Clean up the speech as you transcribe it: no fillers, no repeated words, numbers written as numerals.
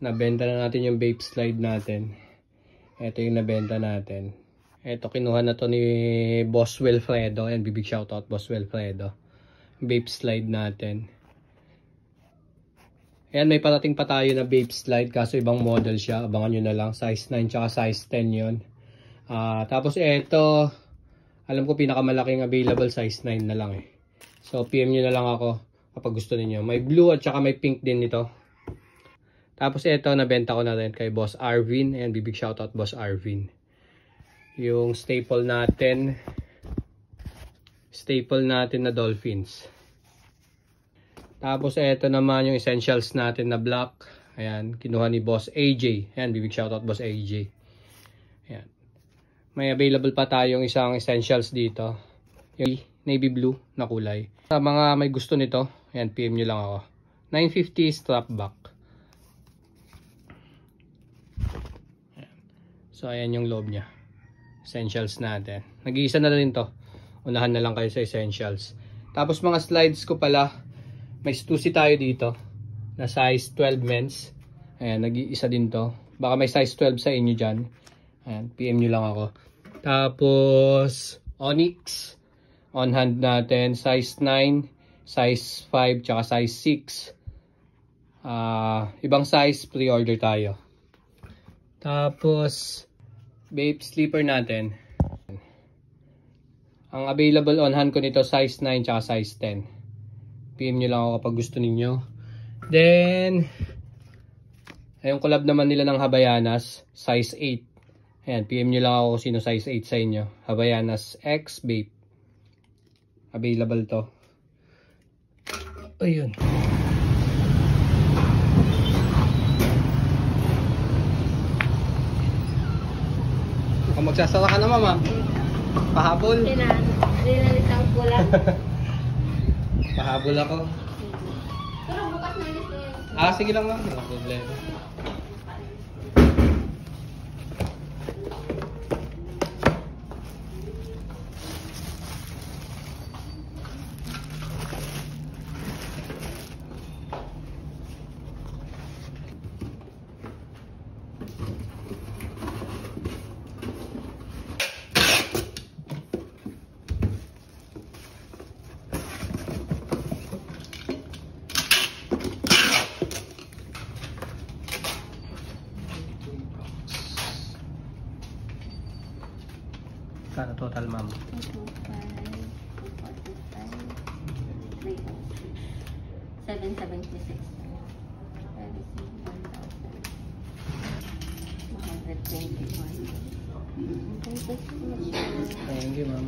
Nabenta na natin yung vape slide natin. Ito yung nabenta natin. Ito, kinuha na to ni Boss Wilfredo. Ayan, big shoutout Boss Wilfredo. Vape slide natin. Ayan, may parating pa tayo na vape slide. Kaso ibang model siya. Abangan nyo na lang. Size 9 tsaka size 10 yun. Tapos ito, alam ko pinakamalaking available size 9 na lang eh. So, PM nyo na lang ako kapag gusto niyo. May blue at saka may pink din nito. Tapos ito, nabenta ko na rin kay Boss Arvin. Ayan, big shoutout Boss Arvin. Yung staple natin na Dolphins. Tapos ito naman yung essentials natin na black. Ayan, kinuha ni Boss AJ. Ayan, big shoutout Boss AJ. Ayan. May available pa tayong isang essentials dito. Yung navy blue na kulay. Sa mga may gusto nito, ayan, PM nyo lang ako. 950 strap back. Ayan. So ayan yung loob niya. Essentials natin. Nag-iisa na rin to. Unahan na lang kayo sa essentials. Tapos mga slides ko pala. May stussy tayo dito. Na size 12 men's. Ayan, nag-iisa din to. Baka may size 12 sa inyo dyan. Ayan, PM nyo lang ako. Tapos Onyx. On hand natin. Size 9. Size 5. Tsaka size 6. Ibang size. Pre-order tayo. Tapos vape sleeper natin. Ang available on hand ko nito size 9 tsaka size 10. PM nyo lang ako kapag gusto ninyo. Then yung collab naman nila ng Havaianas size 8. Ayan, PM nyo lang ako kung sino size 8 sa inyo. Havaianas X vape. Available to. Ayun. Magsasara ka na, mama. Pahabol. Nilalitaw ko lang. Pahabol ako. Pero bukas na ulit. Sige lang, mama. Wala problema. Kano total, ma'am? 776. Thank you, ma'am.